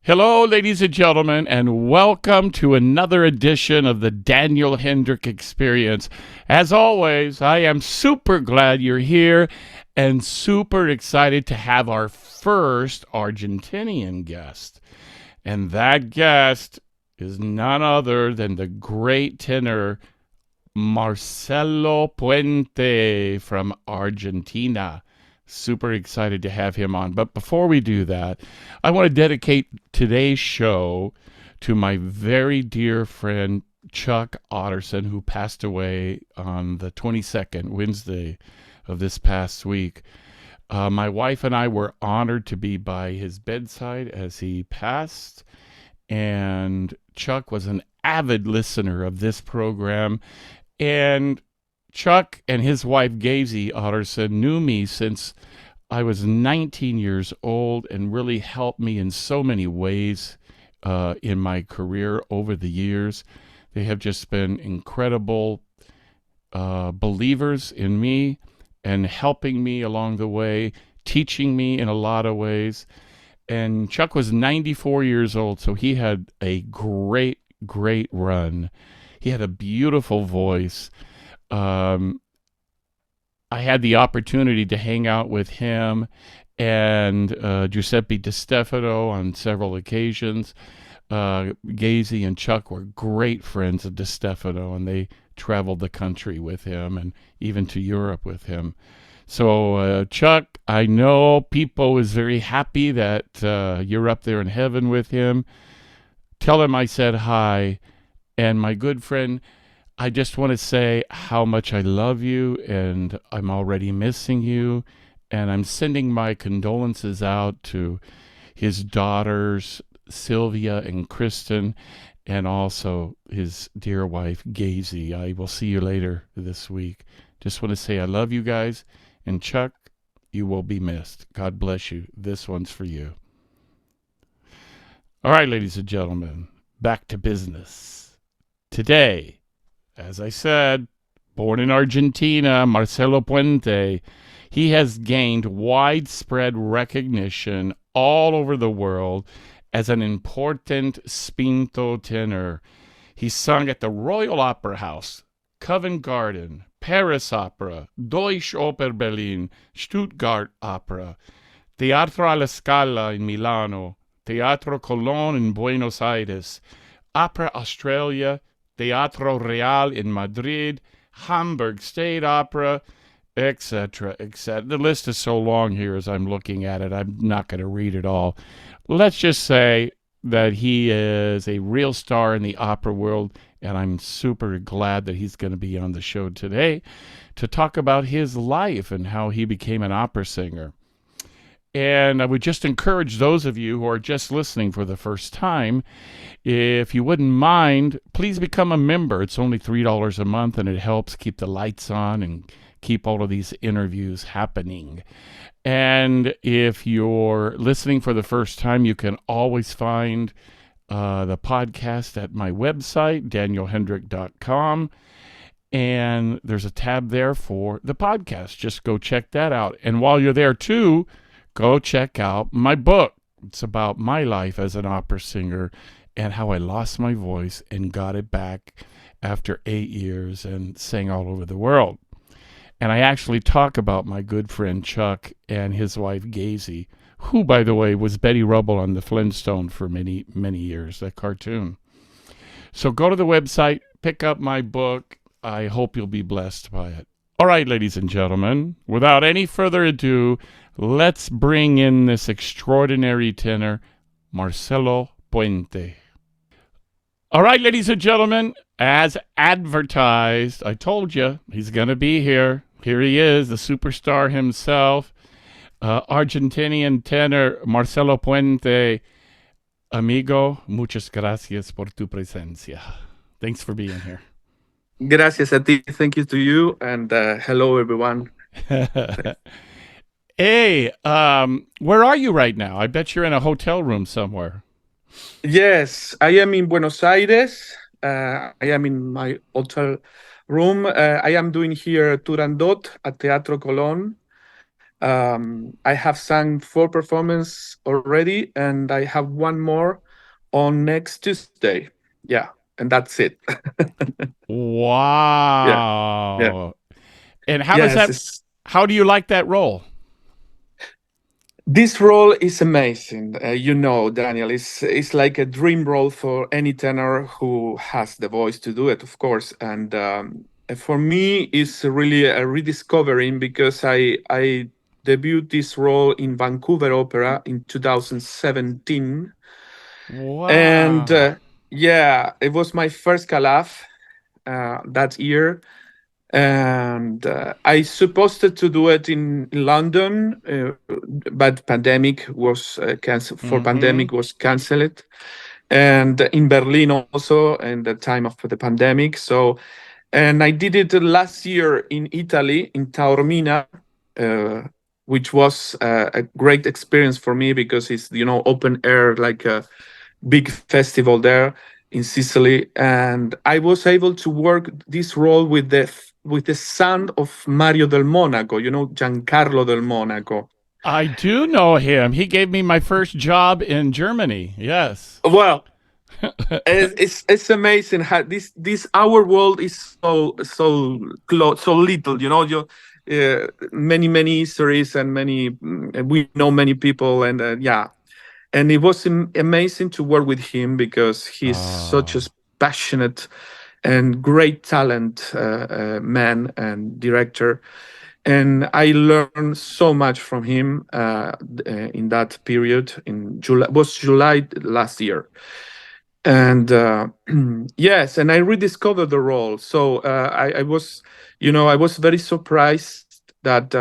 Hello, ladies and gentlemen, and welcome to another edition of the Daniel Hendrick Experience. As always, I am super glad you're here and super excited to have our first Argentinian guest. And that guest is none other than the great tenor Marcelo Puente from Argentina. Super excited to have him on. But before we do that, I want to dedicate today's show to my very dear friend Chuck Otterson, who passed away on the 22nd, Wednesday of this past week. My wife and I were honored to be by his bedside as he passed. And Chuck was an avid listener of this program. And Chuck and his wife, Gazy Otterson, knew me since I was 19 years old and really helped me in so many ways in my career over the years. They have just been incredible believers in me and helping me along the way, teaching me in a lot of ways. And Chuck was 94 years old, so he had a great, great run. He had a beautiful voice. I had the opportunity to hang out with him and Giuseppe Di Stefano on several occasions. Gazy and Chuck were great friends of Di Stefano, and they traveled the country with him and even to Europe with him. So, Chuck, I know Pipo is very happy that you're up there in heaven with him. Tell him I said hi. And my good friend, I just want to say how much I love you, and I'm already missing you, and I'm sending my condolences out to his daughters, Sylvia and Kristen, and also his dear wife, Gazy. I will see you later this week. Just want to say I love you guys, and Chuck, you will be missed. God bless you. This one's for you. All right, ladies and gentlemen, back to business. Today, as I said, born in Argentina, Marcelo Puente, he has gained widespread recognition all over the world as an important spinto tenor. He sung at the Royal Opera House, Covent Garden, Paris Opera, Deutsche Oper Berlin, Stuttgart Opera, Teatro alla Scala in Milano, Teatro Colón in Buenos Aires, Opera Australia, Teatro Real in Madrid, Hamburg State Opera, etc., etc. The list is so long here as I'm looking at it, I'm not going to read it all. Let's just say that he is a real star in the opera world, and I'm super glad that he's going to be on the show today to talk about his life and how he became an opera singer. And I would just encourage those of you who are just listening for the first time, if you wouldn't mind, please become a member. It's only $3 a month, and it helps keep the lights on and keep all of these interviews happening. And if you're listening for the first time, you can always find the podcast at my website, danielhendrick.com. And there's a tab there for the podcast. Just go check that out. And while you're there, too, go check out my book. It's about my life as an opera singer and how I lost my voice and got it back after 8 years and sang all over the world. And I actually talk about my good friend Chuck and his wife Gazy, who, by the way, was Betty Rubble on the Flintstones for many, many years, that cartoon. So go to the website, pick up my book. I hope you'll be blessed by it. All right, ladies and gentlemen, without any further ado, let's bring in this extraordinary tenor, Marcelo Puente. All right, ladies and gentlemen, as advertised, I told you he's going to be here. Here he is, the superstar himself, Argentinian tenor Marcelo Puente. Amigo, muchas gracias por tu presencia. Thanks for being here. Gracias a ti. Thank you to you. And hello, everyone. Hey, where are you right now? I bet you're in a hotel room somewhere. Yes, I am in Buenos Aires. I am in my hotel room. I am doing here Turandot at Teatro Colón. I have sung 4 performances already, and I have one more on next Tuesday. Yeah, and that's it. Yeah, yeah, Wow. And yes. It's, how do you like that role? this role is amazing. Daniel, it's like a dream role for any tenor who has the voice to do it, of course. And for me, it's really a rediscovering because I debuted this role in Vancouver Opera in 2017, and Wow. yeah, it was my first calaf that year, and I supposed to do it in London, but pandemic was cancelled. For Mm-hmm. pandemic was cancelled, and in Berlin also in the time of the pandemic. So, and I did it last year in Italy in Taormina, uh, which was a great experience for me because it's open air, like a big festival there in Sicily, and I was able to work this role with the son of Mario del Monaco, Giancarlo del Monaco. I do know him. He gave me my first job in Germany. Yes. Well, it's amazing how this our world is so close, so little. Many histories and we know many people, and yeah, and it was amazing to work with him because he's such a Oh, passionate and great talent man and director, and I learned so much from him in that period. In July, was July last year, and yes, and I rediscovered the role. So I was very surprised that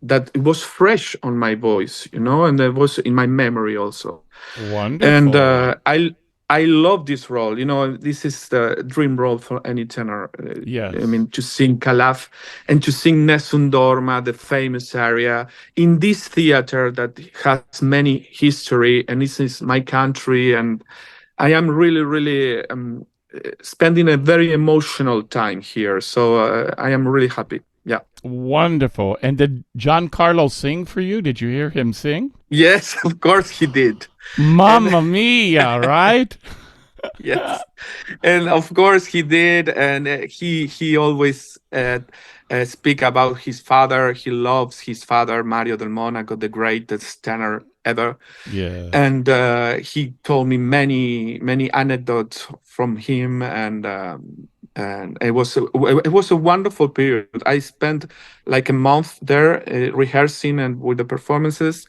it was fresh on my voice, and it was in my memory also. And wonderful. I love this role. This is the dream role for any tenor. I Yes. mean, to sing Calaf and to sing Nessun Dorma, the famous aria, in this theater that has many history, and this is my country, and I am really, really spending a very emotional time here. So I am really happy. Yeah. Wonderful. And did John Carlos sing for you? Did you hear him sing? Yes, of course he did. And Mamma mia, right? yes, and of course he did, and he always speak about his father. He loves his father, Mario del Monaco, the greatest tenor ever. Yes. And he told me many anecdotes from him, and it was a wonderful period. I spent like a month there rehearsing and with the performances,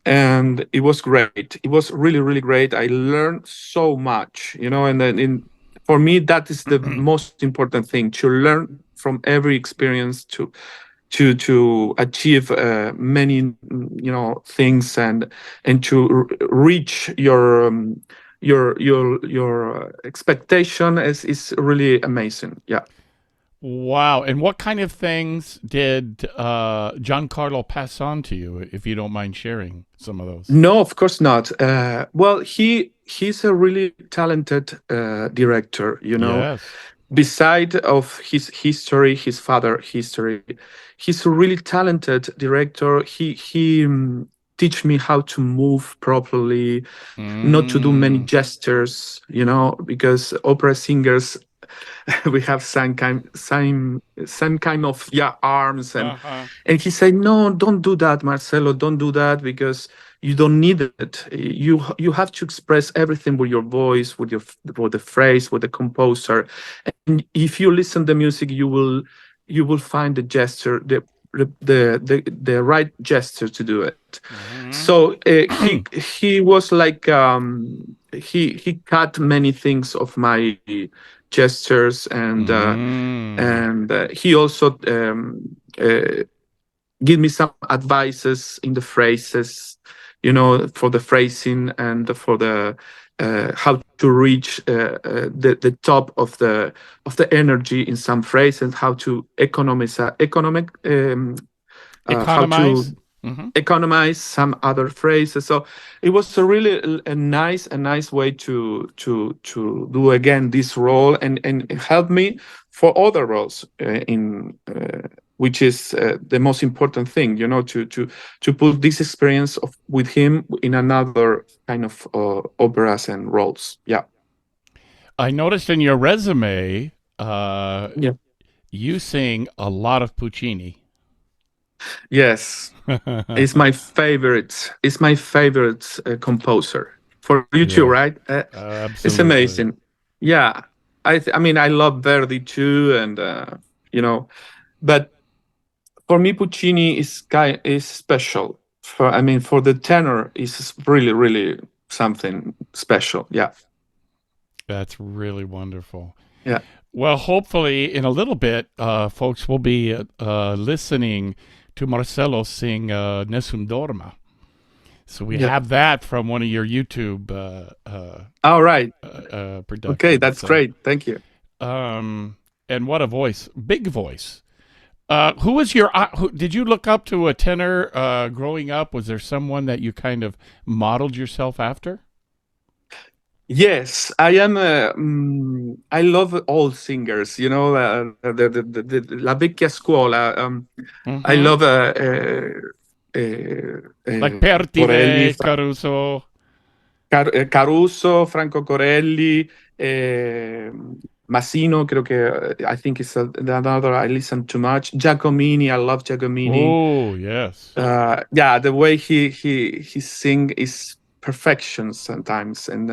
and it was great. It was really, really great. I learned so much, and then for me that is the most important thing, to learn from every experience, to achieve many things, and to reach your expectation is really amazing. Yeah. Wow. And what kind of things did Giancarlo pass on to you, if you don't mind sharing some of those? No, of course not. Well, he's a really talented director. Yes. Beside of his history, his father history, he's a really talented director. He teach me how to move properly, not to do many Mm. gestures. Because opera singers we have some kind of, yeah, arms, Uh-huh. and he said, no, don't do that, Marcelo, don't do that, because you don't need it. You have to express everything with your voice, with the phrase, with the composer, and if you listen to music, you will find the gesture, the right gesture to do it. Mm-hmm. So he was like, he cut many things of my gestures, Mm. and he also give me some advices in the phrases, for the phrasing and for the how to reach the top of the energy in some phrases, how to how Economize? to Mm-hmm. economize some other phrases. So it was a really a nice way to do again this role, and help me for other roles in which is the most important thing, to put this experience with him in another kind of operas and roles. Yeah. I noticed in your resume, Yeah. you sing a lot of Puccini. Yes. It's my favorite composer. For you too, Yeah, right? It's absolutely. amazing. Yeah. I mean, I love Verdi too, and but for me, Puccini is special. For the tenor, is really, really something special. Yeah. That's really wonderful. Yeah. Well, hopefully, in a little bit, folks will be listening to Marcelo sing Nessun Dorma. So we Yeah. have that from one of your YouTube All right. Okay, productions. that's So, great. Thank you. um, and what a voice, big voice. Who was your? Did you look up to a tenor growing up? Was there someone that you kind of modeled yourself after? Yes, I am. I love all singers. La vecchia scuola. I Mm-hmm. love Like Corelli, Pertile, Caruso. Caruso, Franco Corelli, Massino. Creo que I think it's another I listen too much. Giacomini. I love Giacomini. Oh yes. Yeah, the way he sing is perfection sometimes, and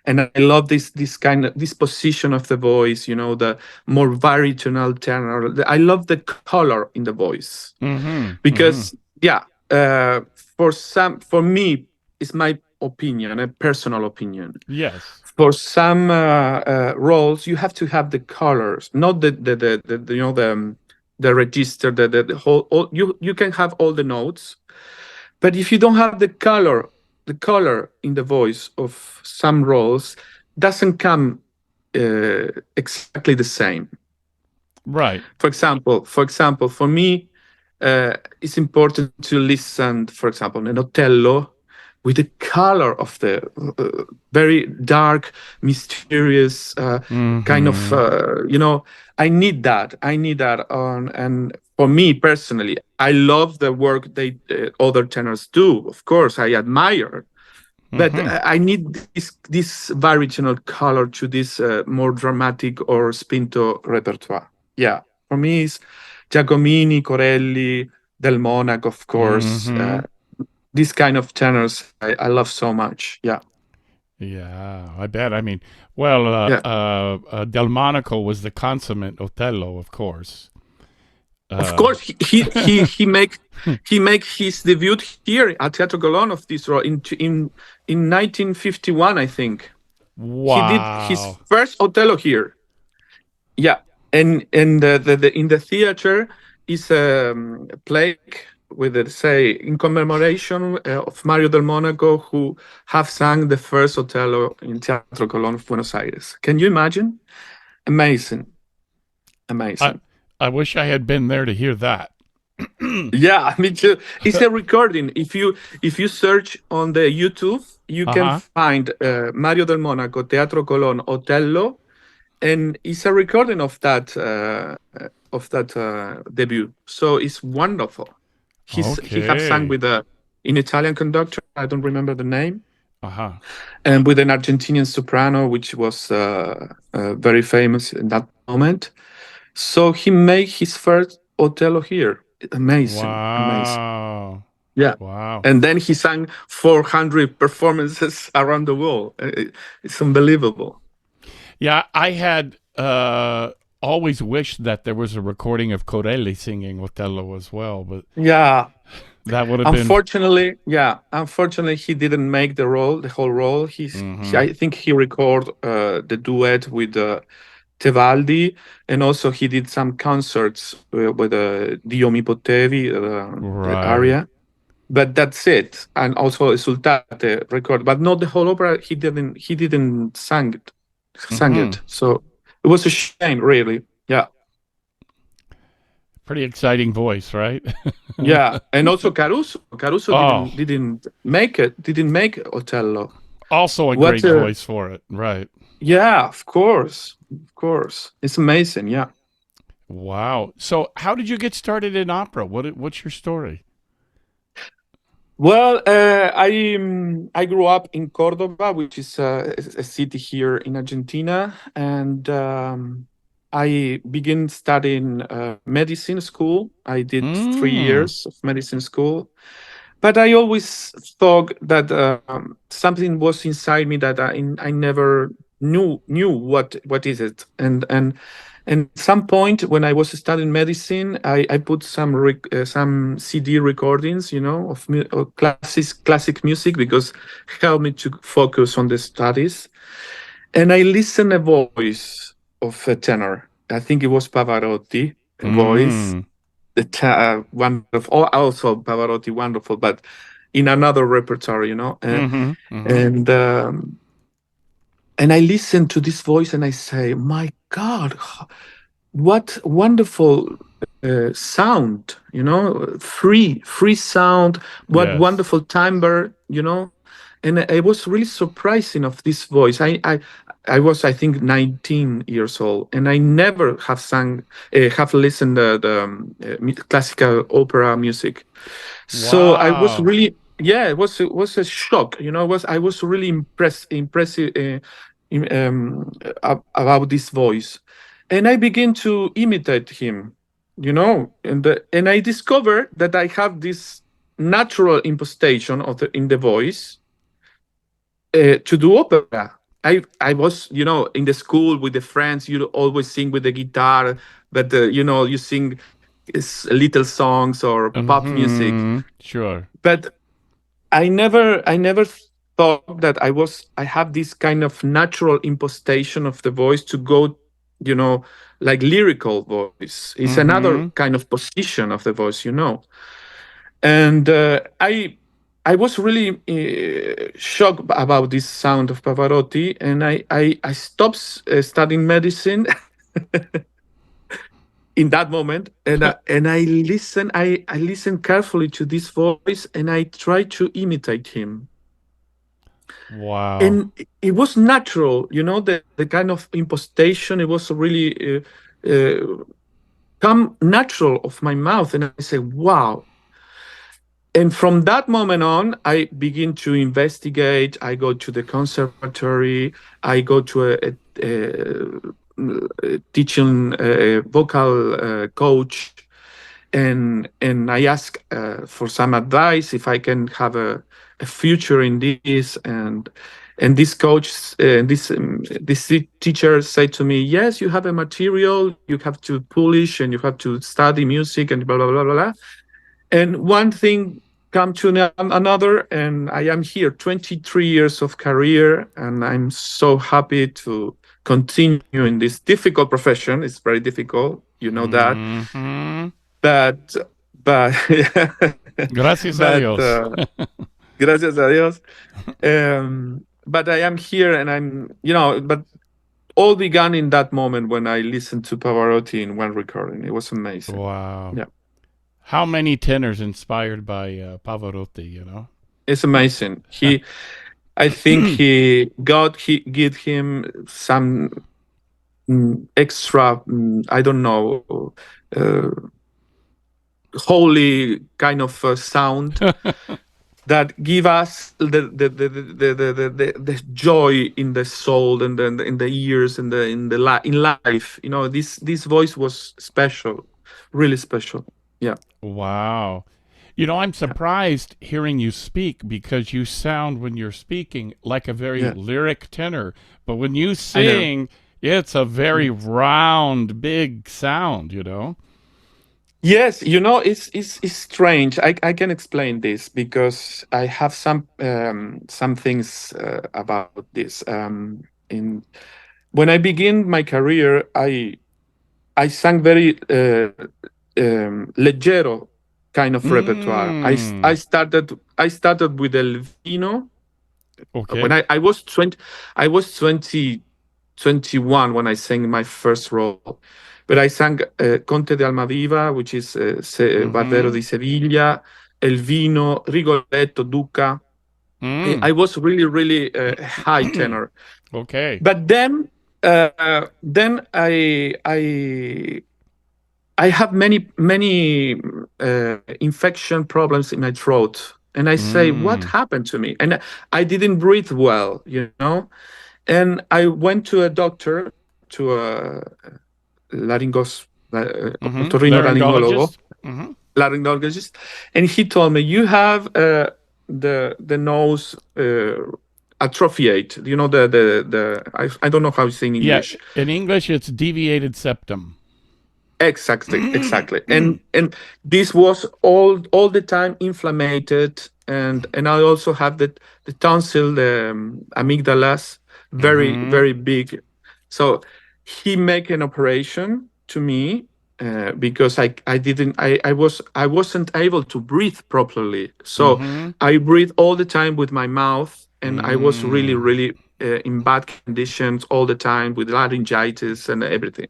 I love this kind of this position of the voice, the more baritonal tenor. I love the color in the voice Mm-hmm. Mm-hmm. because yeah, uh, for me, it's my opinion, a personal opinion. Yes. For some roles, you have to have the colors, not the register, the whole. You can have all the notes, but if you don't have the color in the voice of some roles, doesn't come exactly the same. Right. For example, for me, it's important to listen, for example, in Otello, with the color of the very dark, mysterious kind of, Mm-hmm. I need that. I need that. And for me personally, I love the work they other tenors do. Of course, I admire, but Mm-hmm. I need this variational color to this more dramatic or spinto repertoire. Yeah, for me, it's Giacomini, Corelli, Del Monaco, of course. Mm-hmm. These kind of tenors I love so much. Yeah, Yeah, I bet. I mean, well, yeah. Delmonico was the consummate Othello, of course. Of Uh, course, he make his debut here at Teatro Colón of this role in 1951, I think. He did his wow. first Othello here. Yeah, and the in the theater is a plaque with it say in commemoration of Mario del Monaco, who have sang the first Othello in Teatro Colón of Buenos Aires. Can you imagine? Amazing, I amazing. I wish I had been there to hear that. Yeah, me too. It's a recording. If you search on the YouTube, you can Uh-huh. find Mario del Monaco, Teatro Colón, Otello, and it's a recording of that debut. So it's wonderful. He have sung Okay. with a an Italian conductor. I don't remember the name, Uh-huh. and with an Argentinian soprano, which was very famous in that moment. So he made his first Othello here. Amazing, amazing. Wow. Yeah. Wow. And then he sang 400 performances around the world. It's unbelievable. Yeah, I had always wished that there was a recording of Corelli singing Othello as well, but Yeah. that would have been. Unfortunately, he didn't make the whole role. Mm-hmm. I think he recorded the duet with Tevaldi, and also he did some concerts with Dio mi potevi, the Right. aria. But that's it, and also Esultate record, but not the whole opera. He didn't sang Mm-hmm. it. So it was a shame, really. Yeah, Pretty exciting voice, right? yeah, and also Caruso Oh, didn't make Otello. also a What? great voice for it. Right. Yeah, of course, it's amazing. Yeah, Wow. So, how did you get started in opera? What's your story? Well, I grew up in Cordoba, which is a city here in Argentina, and I began studying medicine school. I did three Mm. years of medicine school, but I always thought that something was inside me that I never knew what is it. And at some point when I was studying medicine, I put some CD recordings, of classic music, because it helped me to focus on the studies. And I listened a voice of a tenor. I think it was Pavarotti, a voice, Mm. wonderful. Also Pavarotti, wonderful, but in another repertoire, Mm-hmm. Mm-hmm. and I listen to this voice and I say, "My God, what wonderful sound! Free sound. What Yes. wonderful timbre! And I was really surprising of this voice. I was, I think, 19 years old, and I never have listened to the classical opera music. So I was Wow. really, yeah, it was a shock. I was really impressive about this voice, and I began to imitate him. And I discovered that I have this natural impostation in the voice to do opera. I was, in the school with the friends. You always sing with the guitar, but you sing little songs or pop music. Mm-hmm. Sure. But I never thought that I have this kind of natural impostation of the voice to go, you know, like lyrical voice. It's another Mm-hmm. kind of position of the voice. And I was really shocked about this sound of Pavarotti, and I stopped studying medicine in that moment, and I listen carefully to this voice, and I try to imitate him. Wow. And it was natural, the kind of impostation. It was really come natural of my mouth, and I say, wow. And from that moment on, I begin to investigate. I go to the conservatory. I go to a teaching vocal coach, and I ask for some advice if I can have a future in this. And this coach, this teacher said to me, "Yes, you have a material. You have to polish, and you have to study music, and blah blah blah blah blah." And one thing come to another, and I am here, 23 years of career, and I'm so happy to continue in this difficult profession. It's very difficult, that. Mm-hmm. But but Gracias a but Dios. gracias a Dios. But I am here, and but all began in that moment when I listened to Pavarotti in one recording. It was amazing. Wow. Yeah, How many tenors inspired by Pavarotti, it's amazing. I think he give him some extra, I don't know, uh, holy kind of sound that give us the joy in the soul, and then in the ears, and in life. This voice was special, really special. Yeah, Wow. I'm yeah, surprised hearing you speak because you sound when you're speaking like a very yeah. lyric tenor. But when you I know. sing, it's a very round, big sound. Yes, it's strange. I can explain this because I have some things about this. In When I begin my career, I sang very leggero kind of repertoire. Mm. I started with El Vino when Okay. I was 20. I was 21 when I sang my first role. But I sang Conte de Almaviva, which is Barbero Mm-hmm. di Sevilla, El Vino, Rigoletto, Duca. Mm. I was really, really high tenor. Okay. But then I I have many infection problems in my throat, and I say, what Mm. happened to me? And I didn't breathe well, you know. And I went to a doctor, to a laryngos, otorrinolaryngologo, Laryngologist. Mm-hmm. laryngologist, and he told me, you have the nose atrophiate. You know, I don't know how it's in Yeah, English. in English, it's deviated septum. Exactly, exactly. And this was all the time inflamed, and I also have the tonsil, the amygdalas, Mm-hmm. very big. So he make an operation to me, because I wasn't able to breathe properly. So Mm-hmm. I breathe all the time with my mouth, and I was Mm. really in bad conditions all the time with laryngitis and everything.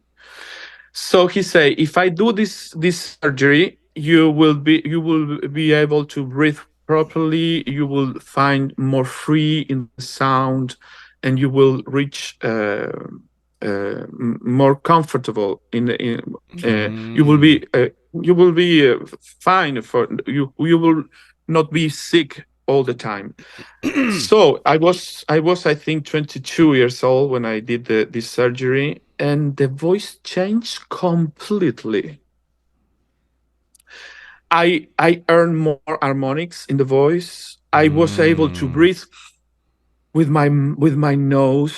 So he say, if I do this surgery, you will be able to breathe properly. You will find more free in the sound, and you will reach more comfortable in. You will Mm. be fine for you. You will not be sick all the time. So I was I think 22 years old when I did this surgery, and the voice changed completely. I earned more harmonics in the voice. I was able to Mm. breathe with my nose,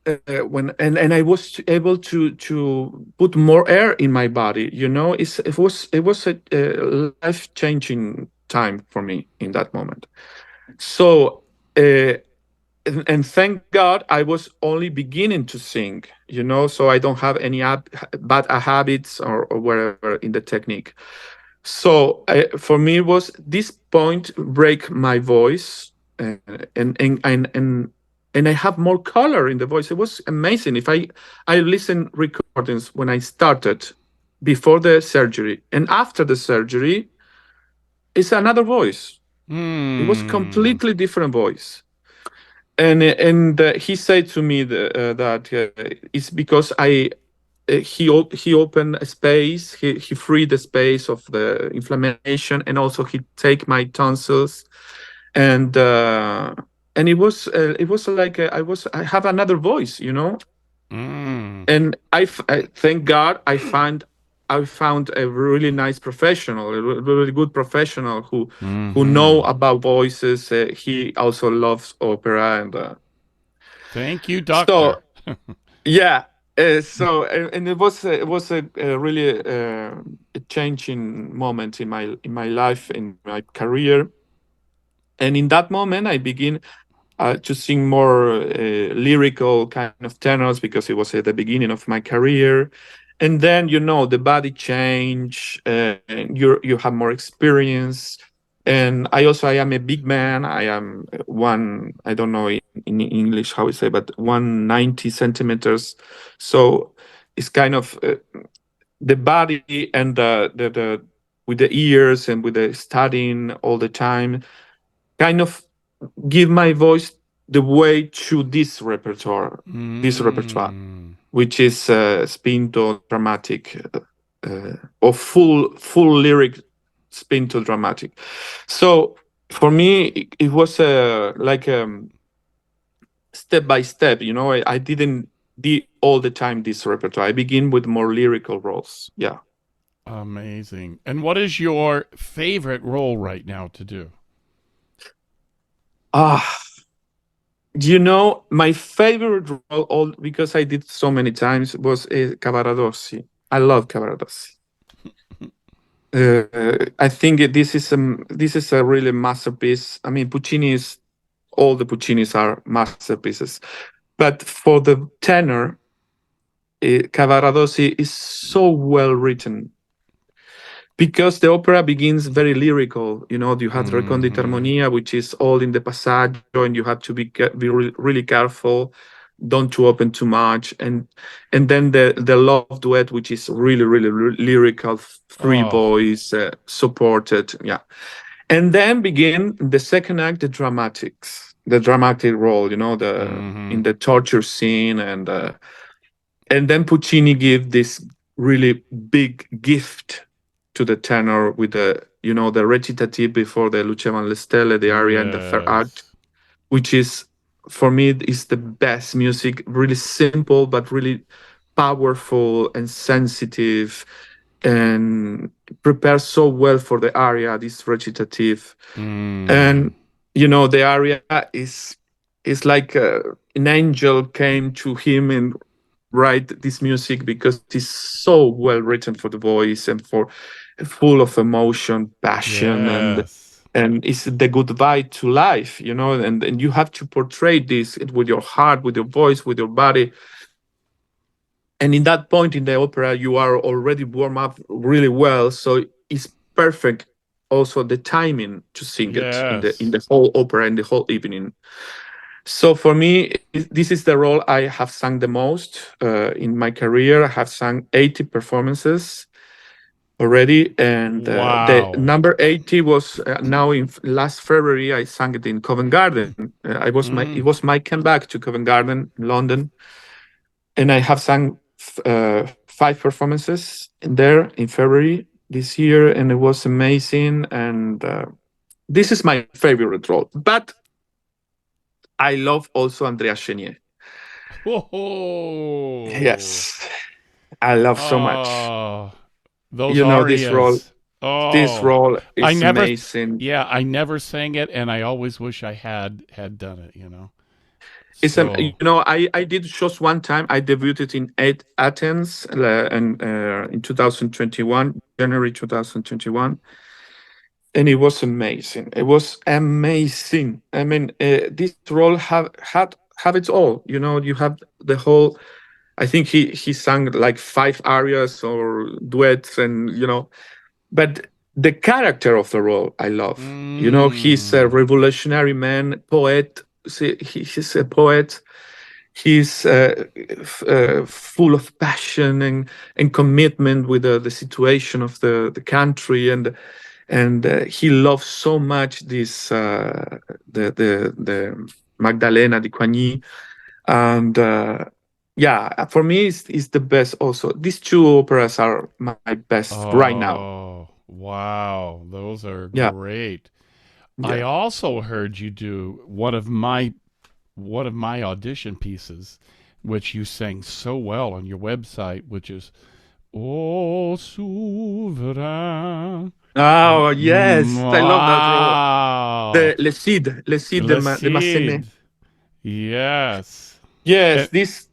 and I was able to put more air in my body. You know, it was a life changing time for me in that moment. So. And thank God I was only beginning to sing, so I don't have any bad habits or whatever in the technique. So for me, it was this point break my voice, and I have more color in the voice. It was amazing. If I listen recordings when I started before the surgery and after the surgery, it's another voice. It was Mm. completely different voice. And he said to me that it's because he opened a space, he freed the space of the inflammation, and also he take my tonsils, and it was like I have another voice, Mm. and I thank God I found a really nice professional, a really good professional who know Mm-hmm. about voices. He also loves opera, Thank you, doctor. so yeah. And it was a really a changing moment in my life, in my career. And in that moment I begin to sing more lyrical kind of tenors, because it was at the beginning of my career. And then the body change, you have more experience. And I am a big man. I am one, I don't know in English how we say, but 190 centimeters. So it's kind of the body, and the with the ears and with the studying all the time, kind of give my voice the way to this repertoire, Mm. which is spinto dramatic, or full lyric spinto dramatic. So for me, it was like step by step. I didn't do all the time this repertoire. I begin with more lyrical roles. Yeah. Amazing. And what is your favorite role right now to do? Ah, my favorite role, all because I did so many times, was Cavaradossi. I love Cavaradossi. I think this is a really masterpiece. I mean, all the Puccini's are masterpieces, but for the tenor, Cavaradossi is so well written, because the opera begins very lyrical. You have Recondita Mm-hmm. Armonia, which is all in the passaggio, and you have to be really careful, don't to open too much, and then the love duet, which is really lyrical, free Oh. voice, supported, yeah. And then begin the second act, the dramatic role, the Mm-hmm. in the torture scene, and then Puccini give this. really big gift to the tenor with the, the recitative before the Luce van le Stelle, the aria and the Fair Art, Yes. which is, for me, is the best music. Really simple, but really powerful and sensitive, and prepares so well for the aria. This recitative, Mm. and the aria is like an angel came to him and write this music, because it's so well written for the voice and for full of emotion, passion, Yes. and it's the goodbye to life, and you have to portray this with your heart, with your voice, with your body. And in that point in the opera, you are already warm up really well, so it's perfect. Also, the timing to sing it in Yes. the whole opera, in the whole evening. So for me, this is the role I have sung the most in my career. I have sung 80 performances already, and the Wow. number 80 was now in last February. I sang it in Covent Garden. It Mm. was my comeback to Covent Garden in London, and I have sung five performances in there in February this year, and it was amazing. And this is my favorite role, but I love also Andrea Chenier. Oh. Yes, I love so much. Oh. Those This role. arias. This Oh. role I is never amazing. yeah, I never sang it and I always wish I had done it, You So, know, I did shows one time. I debuted in Athens and in 2021, January 2021, and it was amazing. It was amazing. I mean, this role have its all. You have the whole. I think he sang like five arias or duets, and but the character of the role I love. He's a mm, revolutionary man, poet. He's a poet. He's full of passion and commitment with the situation of the country, and he loves so much this the Magdalena di Coigny, and yeah, for me it's the best. Also, these two operas are my best right now. oh, wow. Those are Yeah, great. I yeah. also heard you do one of my audition pieces, which you sang so well on your website, which is "Oh Souverain." Oh yes, I love that role. Wow. The Le Cid Le de Massenet. Cid. Yes. Yes, Eh, this.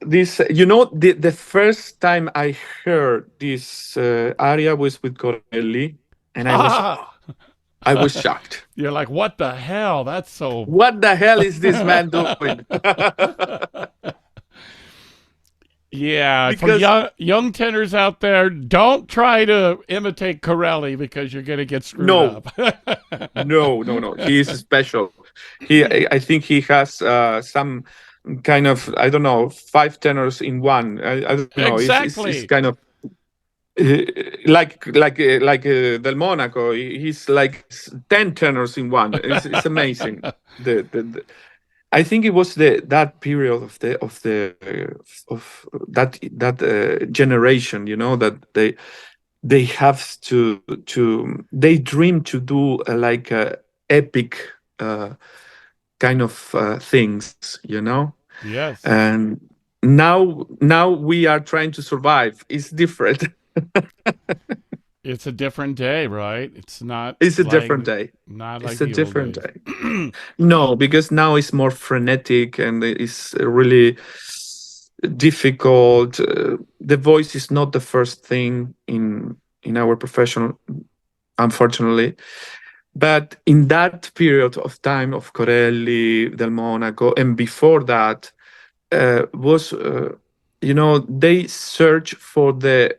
The first time I heard this aria was with Corelli, and I was shocked. You're like, what the hell? That's so. What the hell is this man doing? Yeah, for Because young tenors out there, don't try to imitate Corelli because you're gonna get screwed no, up. no, he is special. I think he has some kind of, I don't know, five tenors in one. I don't know. It's Exactly. kind of uh, Del Monaco. He's like 10 tenors in one. It's amazing. The I think it was that period of that generation. That they have they dream to do like epic uh, kind of things. Yes, And now we are trying to survive. It's different. it's a different day, right? It's not It's a like different day. not It's like a the old different days. day. No, because now it's more frenetic and it's really difficult. The voice is not the first thing in our profession, unfortunately. But in that period of time of Corelli, Del Monaco, and before that, was they search for the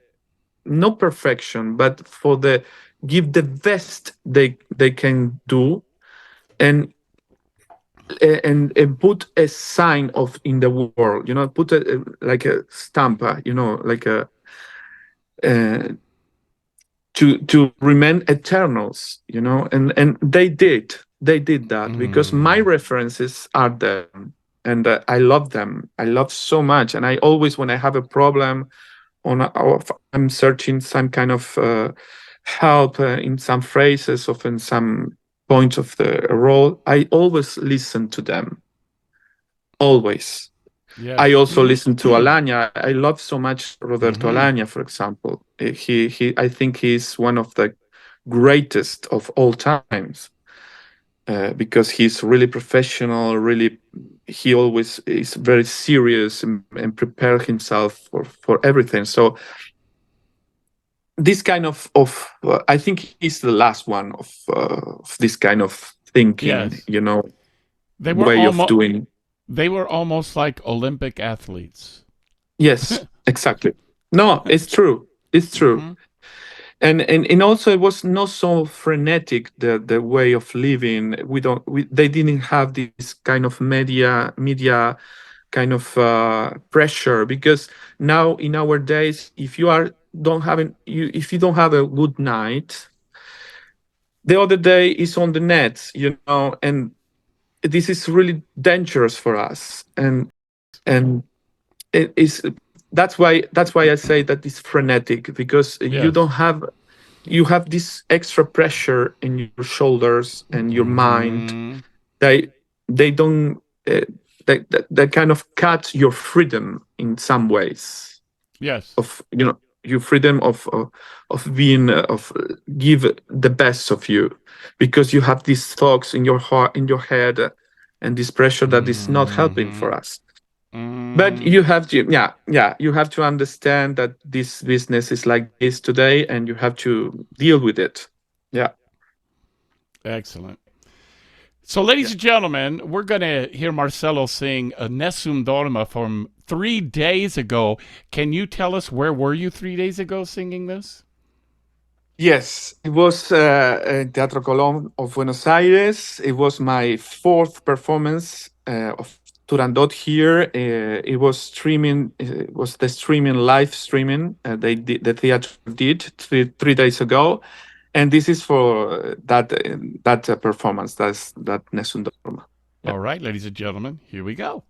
not perfection, but for the give the best they can do, and and put a sign of in the world, put like a stamp, like a uh, to remain eternals, and they did that, because my Mm. references are them, and I love them. I love so much, and I always, when I have a problem I'm searching some kind of help in some phrases or in some point of the role, I always listen to them. Always. I Yes. also listen to Alagna. I love so much Roberto Mm-hmm. Alagna, for example. I think he's one of the greatest of all times because he's really professional. Really, he always is very serious and prepare himself for everything. So this kind of I think he's the last one of this kind of thinking, Yes. They were way of almost doing. they were almost like Olympic athletes. Yes, exactly. No, it's true. It's true. Mm-hmm. And also it was not so frenetic, the way of living. They didn't have this kind of media kind of pressure, because now in our days, if you don't have a good night, the other day is on the net, and this is really dangerous for us. And it is that's why I say that it's frenetic, because Yes. you have this extra pressure in your shoulders and your mind. Mm-hmm. They don't they kind of cut your freedom in some ways, Yes. of your freedom of being of give the best of you, because you have these thoughts in your heart, in your head, and this pressure that is not helping Mm-hmm. for us. But Mm. you have to, yeah, you have to understand that this business is like this today, and you have to deal with it. Yeah. Excellent. So, ladies and gentlemen, we're going to hear Marcelo sing a Nessun Dorma from 3 days ago. Can you tell us where were you 3 days ago singing this? Yes, it was Teatro Colón of Buenos Aires. It was my fourth performance of Turandot here. It was streaming. It was the streaming, live streaming. The theater did 3 days ago, and this is for that performance. That's that Nessun Dorma. Yeah. All right, ladies and gentlemen, here we go.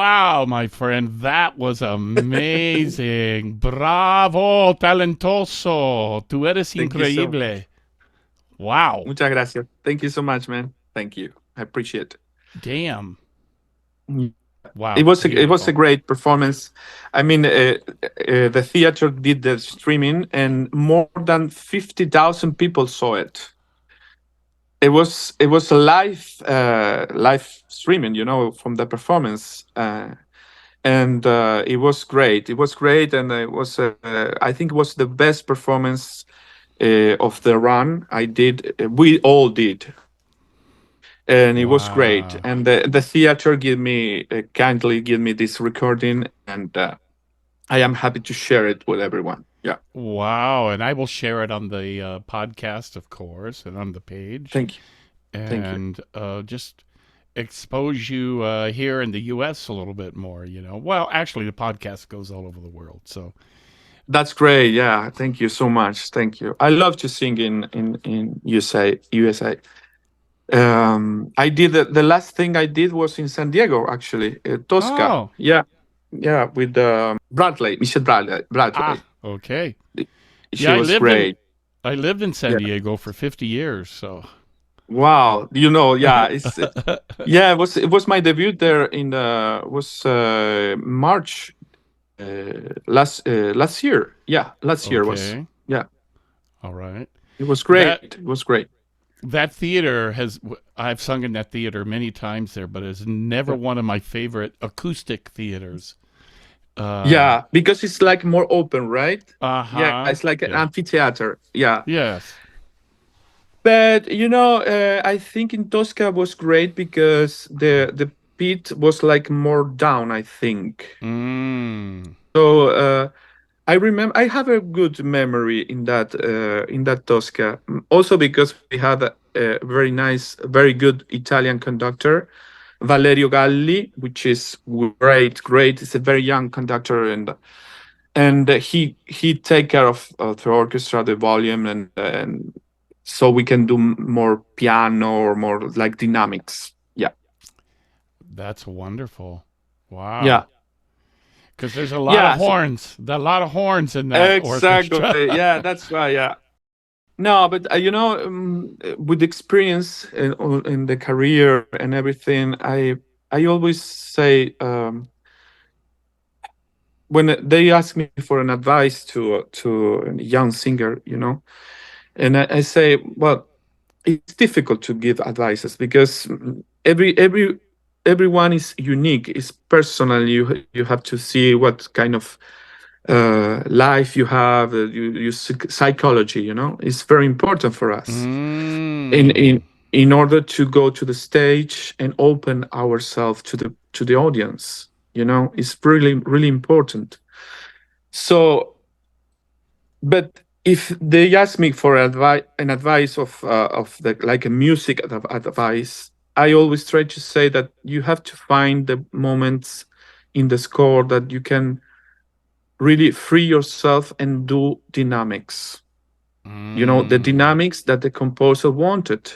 Wow, my friend, that was amazing. Bravo, talentoso. Tú eres Thank you so increíble. Wow. muchas gracias. Thank you so much, man. Thank you. I appreciate Damn. it. Wow. It was a Beautiful. great performance. I mean, the theater did the streaming, and more than 50,000 people saw it. It was a live streaming, from the performance, and it was great. It was great, and it was I think it was the best performance of the run I did. We all did, and it was great. Wow. And the theater give me kindly give me this recording, and I am happy to share it with everyone. Yeah, Wow. And I will share it on the podcast, of course, and on the page. thank you, thank you. And just expose you here in the U.S. a little bit more, you know. Well, actually, the podcast goes all over the world. So, That's great. Yeah, thank you so much. Thank you. I love to sing in USA. I did the last thing I did was in San Diego, actually, Tosca. oh, Yeah, yeah, with Bradley, Michelle Bradley. ah, Bradley. okay. She Yeah, was great. I lived in San Yeah. Diego for 50 years. So, Wow. Yeah, it was my debut there in was March last year. Yeah, last year was. okay. Yeah, All right. it was great. That It was great. that theater has I've sung in that theater many times there, but it's never Yeah. one of my favorite acoustic theaters. Uh Yeah, because it's like more open, right? Yeah, uh-huh. it's like an Yeah. amphitheater. Yeah. Yes. But I think in Tosca was great because the pit was like more down, I think. Mm. So I remember I have a good memory in that Tosca. Also because we had a very nice, very good Italian conductor, Valerio Galli, which is great, great. It's a very young conductor, and he take care of the orchestra, the volume, and so we can do more piano or more like dynamics. Yeah, That's wonderful. Wow. yeah, Because there's a lot of yeah. horns. A lot of horns in that Exactly. orchestra. Yeah, that's why. Yeah. No, but with experience in the career and everything, I always say when they ask me for an advice to a young singer, and I say, well, it's difficult to give advices because everyone is unique, is personal. You have to see what kind of life you have, psychology. Is very important for us in mm. in in order to go to the stage and open ourselves to the audience. It's really really important. So, but if they ask me for an advice of the like a music advice, I always try to say that you have to find the moments in the score that you can really free yourself and do dynamics. The Mm. dynamics that the composer wanted,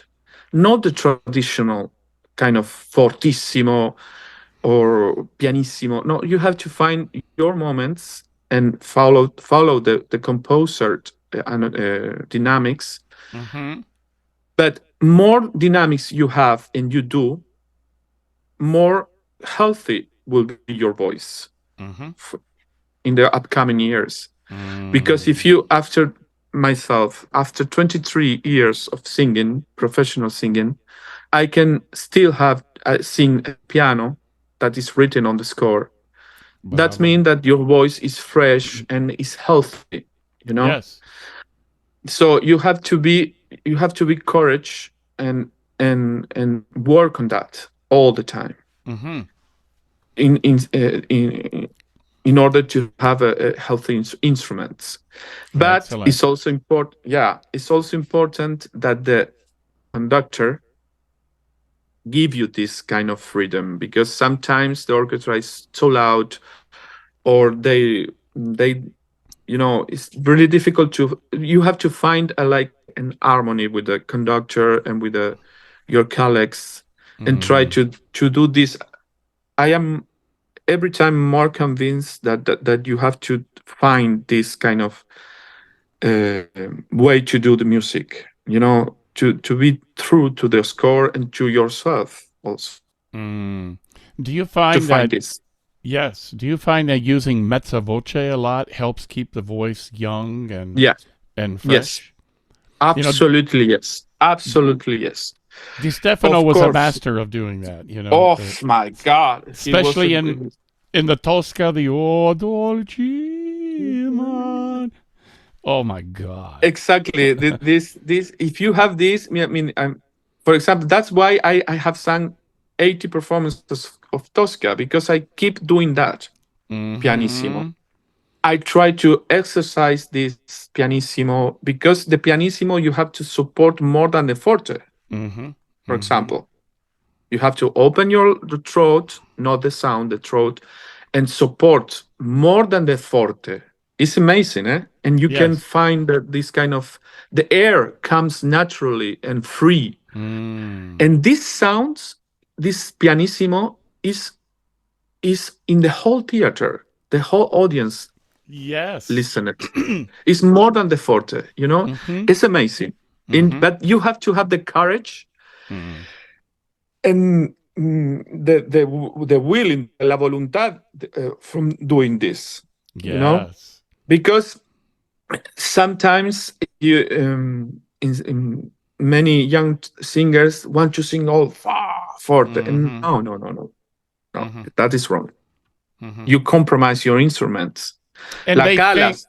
not the traditional kind of fortissimo or pianissimo. No, you have to find your moments and follow the composer dynamics. Mm-hmm. But more dynamics you have and you do, more healthy will be your voice Mm-hmm. in the upcoming years. Because if Mm. you, after 23 years of singing, professional singing, I can still have sing a piano that is written on the score. That Bravo. means that your voice is fresh and is healthy. You know, Yes. so you have to be courage and work on that all the time Mm-hmm. in in uh, in in order to have a healthy instruments. But Excellent. it's also important. Yeah, it's also important that the conductor give you this kind of freedom because sometimes the orchestra is so loud or they it's really difficult to you have to find a like an harmony with the conductor and with your colleagues and try Mm. to do this. I am every time more convinced that you have to find this kind of uh, way to do the music, to be true to the score and to yourself also, Mm. Do you to find find that, this. yes, do you find that using mezza voce a lot helps keep the voice young Yeah. and Yes. fresh? You know, Absolutely yes. Absolutely yes. Di Stefano Of was a course. master of doing that, Oh my God, he was especially in the Tosca, the O Dolce Man. Oh my God. exactly this. If you have this, I mean, for example, that's why I have sung 80 performances of Tosca, because I keep doing that pianissimo. Mm-hmm. I try to exercise this pianissimo, because the pianissimo you have to support more than the forte. Mm-hmm. For Mm-hmm. example, you have to open the throat, not the sound, the throat, and support more than the forte. It's amazing, eh? And you can Yes. find that this kind of the air comes naturally and free. Mm. And this sounds, this pianissimo is in the whole theater. The whole audience Yes. listen it. It's more than the forte, Mm-hmm. It's amazing. Mm-hmm. But you have to have the courage Mm. and the will, in la voluntad, from doing this, Yes. because sometimes in many young singers want to sing all far forte, and Mm-hmm. no, Mm-hmm. that is wrong. Mm-hmm. You compromise your instruments. And La calas,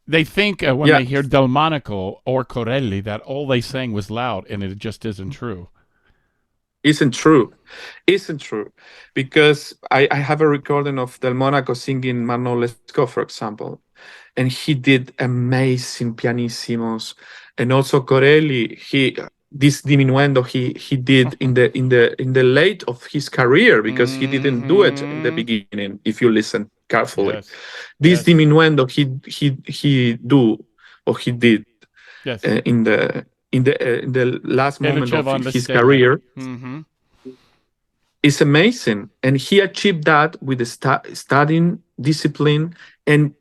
they think when yeah. they hear Delmonico or Corelli that all they sang was loud, and it just isn't true. Isn't true. Isn't true. Because I have a recording of Del Monaco singing Manon Lescaut, for example, and he did amazing pianissimos. And also Corelli, this diminuendo he did in the late of his career, because he didn't do it in the Mm-hmm. beginning, if you listen carefully. Yes. This Yes. diminuendo he did Yes. in the last moment Elechev of on the his stella. career Mm-hmm. is amazing, and he achieved that with the studying discipline, and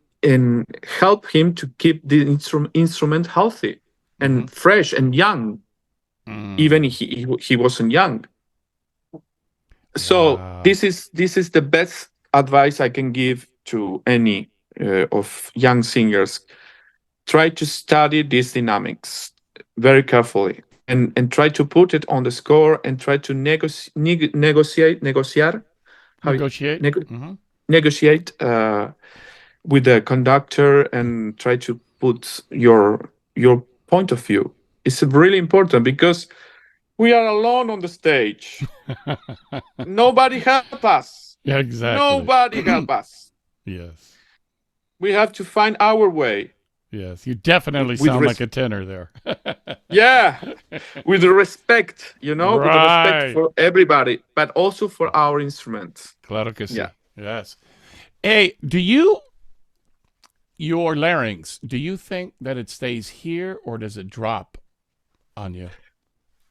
help him to keep the instrument healthy Mm-hmm. and fresh and young, even Mm. he wasn't young. So Wow. this is the best advice I can give to any of young singers. Try to study these dynamics very carefully, and try to put it on the score, and try to negotiate how Negotiate. nego- Mm-hmm. negotiate with the conductor, and try to put your point of view. It's really important, because we are alone on the stage. Nobody help us. Yeah, exactly. Nobody help us. Yes. We have to find our way Yes. You definitely with sound like a tenor there. yeah, with respect, with the respect Right. for everybody, but also for our instruments. Claro que Yeah. sí. Yes. Hey, your larynx, do you think that it stays here or does it drop on you?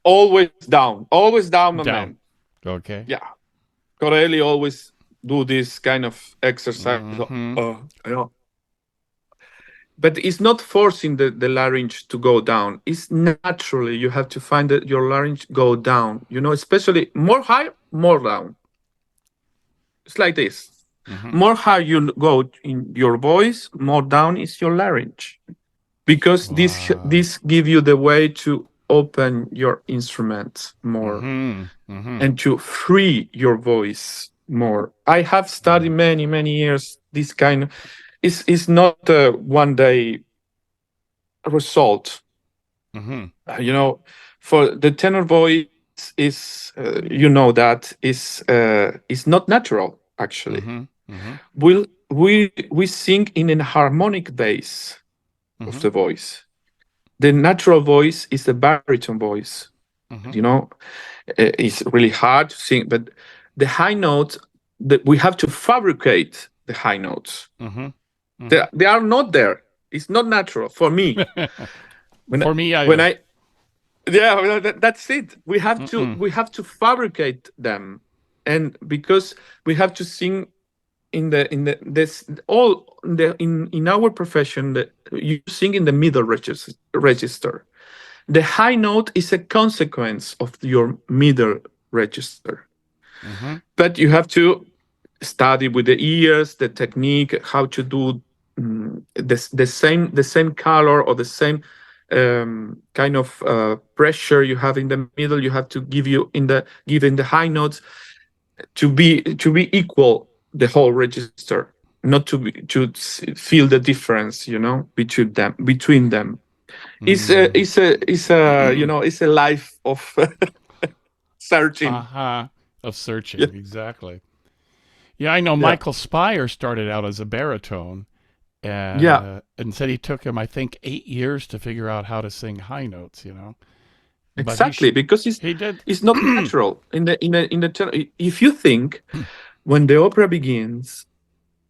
Always down, my Down. man. Okay. Yeah. Corelli always do this kind of exercise. Mm-hmm. But it's not forcing the larynx to go down. It's naturally you have to find that your larynx go down. Especially more high, more down. It's like this. Mm-hmm. More high you go in your voice, more down is your larynx, because Wow. this give you the way to open your instrument more, Mm-hmm. Mm-hmm. and to free your voice more. I have studied many years this kind of. It's not a one day result. Mm-hmm. For the tenor voice is that is not natural, actually. Mm-hmm. Mm-hmm. We sing in an harmonic bass of Mm-hmm. the voice. The natural voice is the baritone voice. Mm-hmm. It's really hard to sing, but the high notes, that we have to fabricate the high notes. Mm-hmm. Mm-hmm. They are not there. It's not natural for me. When For me, I when am. I Yeah, well, that's it. We have to Mm-mm. we have to fabricate them, and because we have to sing in the this all in our profession that you sing in the middle register. The high note is a consequence of your middle register, Mm-hmm. but you have to study with the ears the technique how to do the same color or the same kind of pressure you have in the middle. You have to give in the high notes to be equal the whole register, not feel the difference, between them. Mm. It's a it's a life of searching. Uh-huh. Of Yeah, searching, exactly. Yeah, I know yeah, Michael Spire started out as a baritone yeah, and said he took him, I think, 8 years to figure out how to sing high notes, But exactly, because he did. it's not natural in the if you think when the opera begins,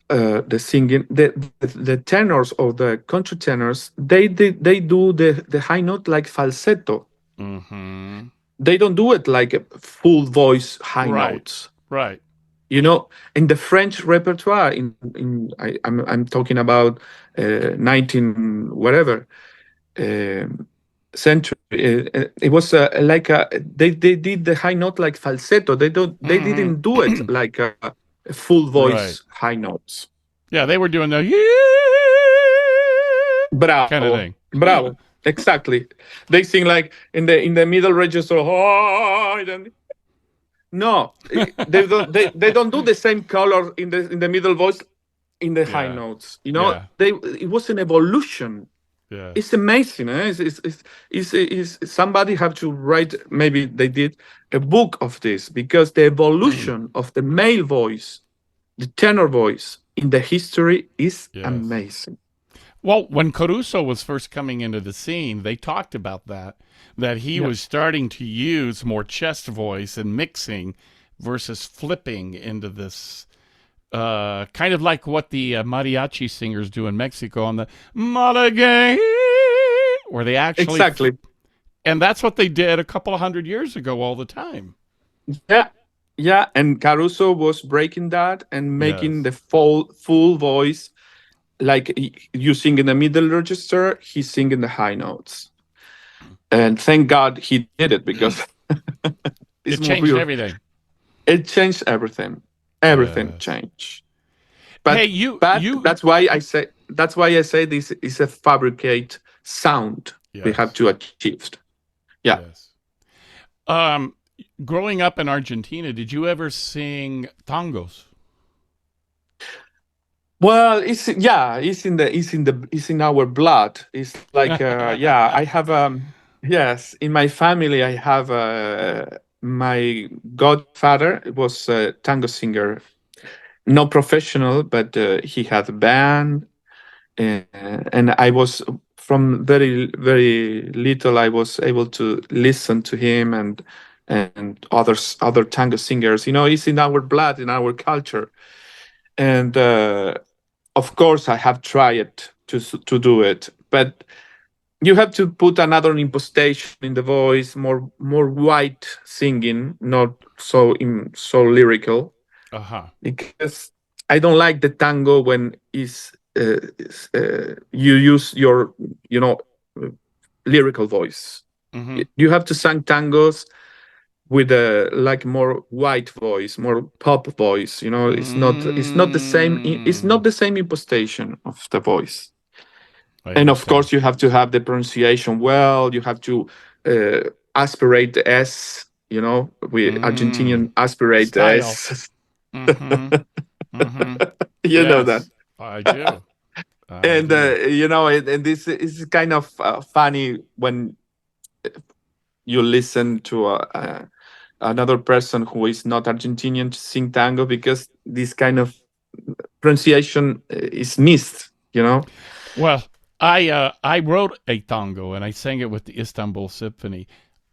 the singing, the tenors or the contratenors, they do the high note like falsetto. Mm-hmm. They don't do it like a full voice high Right. notes. Right. In the French repertoire, I'm talking about 19 whatever century. It was like they did the high note like falsetto. They didn't do it Mm-hmm. like a full Right. voice high notes. Yeah, they were doing the kind of Bravo, thing. bravo, exactly. They sing like in the middle register. Oh, no, they don't do the same color in the middle voice in the high Yeah. notes. Yeah. They it was an evolution. It's Yes. amazing. Eh? Somebody have to write. Maybe they did a book of this because the evolution of the male voice, the tenor voice in the history is Yes. amazing. Well, when Caruso was first coming into the scene, they talked about that he Yeah, was starting to use more chest voice and mixing versus flipping into this kind of like what the mariachi singers do in Mexico on the Malagueña, where they actually, exactly. and that's what they did a couple of 100 years ago all the time. Yeah, yeah. And Caruso was breaking that and making Yes. the full voice like you sing in the middle register, he sing in the high notes. And thank God he did it because it's It more changed pure. everything. It changed everything. Everything Yes. changed. Hey, But you. that's why I say this is a fabricate sound we have Yes. to achieve. Yeah. Yes. Um, growing up in Argentina, did you ever sing tangos? Well, it's in our blood. It's like yeah, I have yes, in my family I have my godfather was a tango singer, no professional, but he had a band, and I was from very little I was able to listen to him and other tango singers. It's in our blood, in our culture, and of course I have tried to do it, but you have to put another impostation in the voice, more white singing, not so lyrical, Uh huh. because I don't like the tango when you use your you know uh, lyrical voice. Mm-hmm. You have to sing tangos with a like more white voice, more pop voice. It's not the same. It's Mm, not the same impostation of the voice. I And of understand. course, you have to have the pronunciation well. You have to aspirate the S. We Mm, Argentinian aspirate the style. S. Mm-hmm. Mm-hmm. You know that. Yes, I do. I And do. and this is kind of funny when you listen to another person who is not Argentinian to sing tango, because this kind of pronunciation is missed. Well, I wrote a tango and I sang it with the Istanbul Symphony.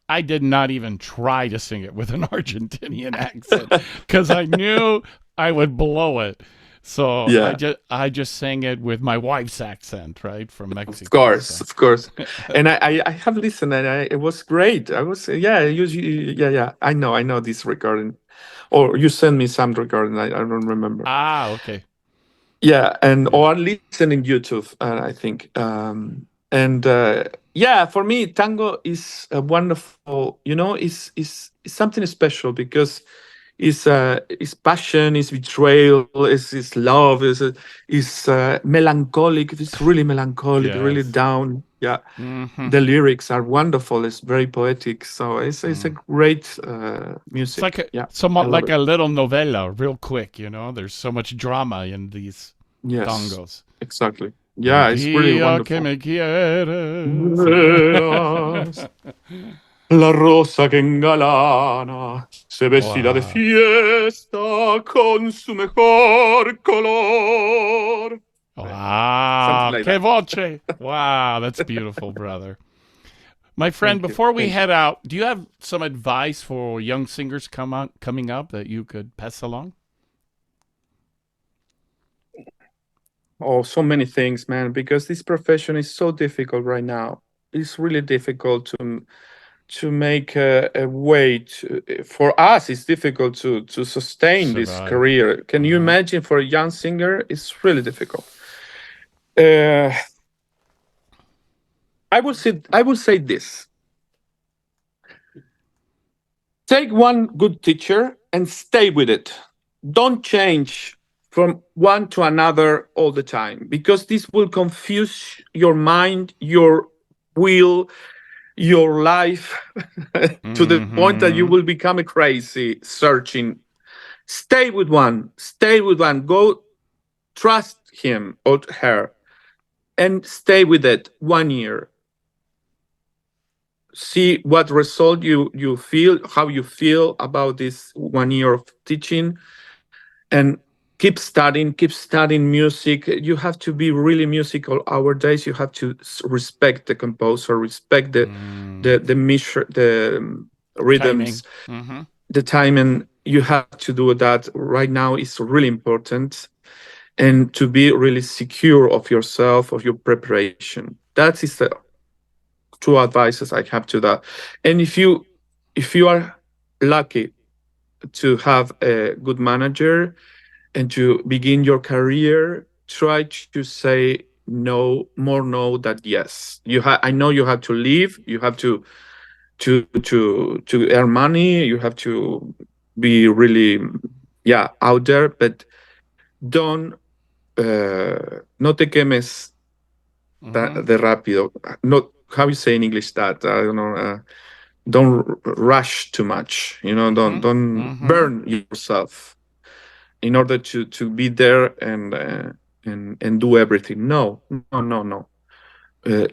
I did not even try to sing it with an Argentinian accent because I knew I would blow it. So Yeah, I just sang it with my wife's accent, right, from of Mexico. course, So of course. And I have listened, and it was great. I was, yeah, yeah, yeah. I know this recording. or you sent me some recording. I don't remember. Ah, okay. Yeah, and Yeah. or listen in YouTube, I think. And yeah, for me, tango is a wonderful. Is something special because it's passion, it's betrayal, it's love, is melancholic. It's really melancholic, really Yes. down. Yeah, Hmm. the lyrics are wonderful. It's very poetic. So it's a Mm. great It's like music. Yeah, I somewhat love like it. a little novella, real quick. There's so much drama in these Yes, tangos. exactly. El Yeah, it's really día que wonderful. me quieres. Veas la rosa que engalana se vestida de Wow. fiesta con su mejor color. Something Wow. like Que that. voce. Wow. That's beautiful, brother. My friend, Thank you. before we Thank you. head out, do you have some advice for young singers coming up that you could pass along? Oh, so many things, man, because this profession is so difficult right now. It's really difficult to make a way to for us. It's difficult to sustain this Survive. career. Can you Uh-huh. imagine for a young singer? It's really difficult. Uh, I will say this: take one good teacher and stay with it. Don't change from one to another all the time because this will confuse your mind, your will, your life to the point that you Mm-hmm. will become a crazy searching. Stay with one. Stay with one. Go trust him or her and stay with it 1 year. See what result you feel, how you feel about this 1 year of teaching, and keep studying music. You have to be really musical nowadays. You have to respect the composer, respect Mm. the measure, the Timing. rhythms, Mm-hmm. the timing. You have to do that right now. Is really important, and to be really secure of yourself, of your preparation. That is the two advices I have to that. And if you are lucky to have a good manager and to begin your career, try to say no, more no than yes. I know you have to leave, you have to earn money, you have to be really, yeah, out there, but don't no te quemes Mm-hmm. de rápido. Not how you say in English that, I don't know. Don't rush too much. Don't Mm-hmm. don't Mm-hmm. burn yourself in order to be there and do everything. No, no, no, no.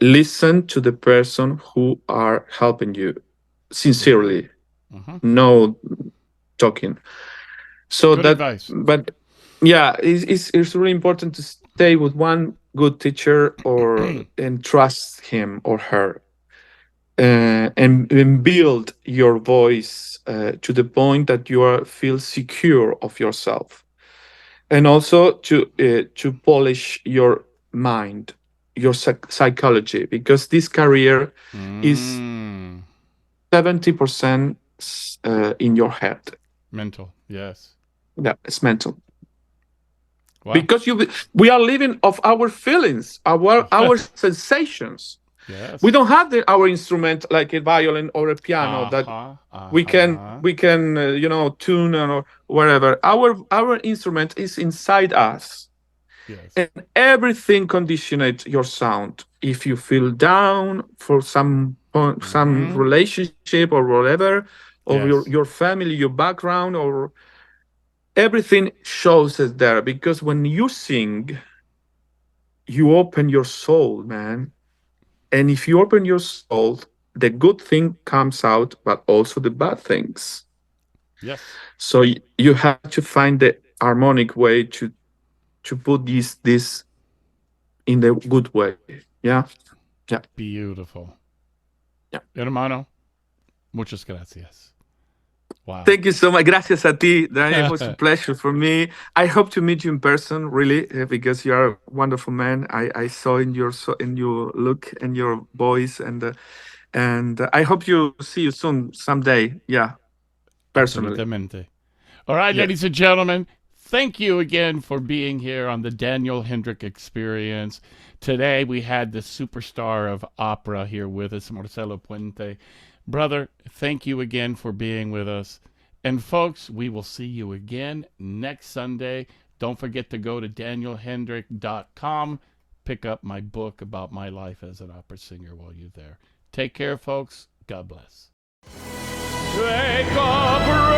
Listen to the person who are helping you Mm-hmm. sincerely. Mm-hmm. No talking. So Good that, advice. but yeah, it's really important to stay with one good teacher or and trust him or her, and build your voice to the point that you feel secure of yourself, and also to polish your mind, your psychology, because this career is Mm. 70% in your head. Mental. Yes. Yeah, it's mental, Well. because we are living of our feelings, our sensations. We Yes. don't have our instrument like a violin or a piano that Uh-huh. we can Uh-huh. we can tune or wherever. Our instrument is inside us, Yes. and everything conditionates your sound. If you feel down for some Mm-hmm. relationship or whatever, or your Yes. your family, your background, or everything shows it there, because when you sing, you open your soul, man. And if you open your soul, the good thing comes out, but also the bad things. Yes. So you have to find the harmonic way to put this in the good way. Yeah, yeah, Beautiful. yeah. Hermano, muchas gracias. Wow. Thank you so much. Gracias a ti, Daniel. It was a pleasure for me. I hope to meet you in person, really, because you are a wonderful man. I saw in your look and your voice, and I hope you see you soon someday. Yeah, personally. Absolutamente. All right, Yeah. ladies and gentlemen, thank you again for being here on the Daniel Hendrick Experience. Today we had the superstar of opera here with us, Marcelo Puente. Brother, thank you again for being with us. And folks, we will see you again next Sunday. Don't forget to go to danielhendrick.com. Pick up my book about my life as an opera singer while you're there. Take care, folks. God bless. Take a breath.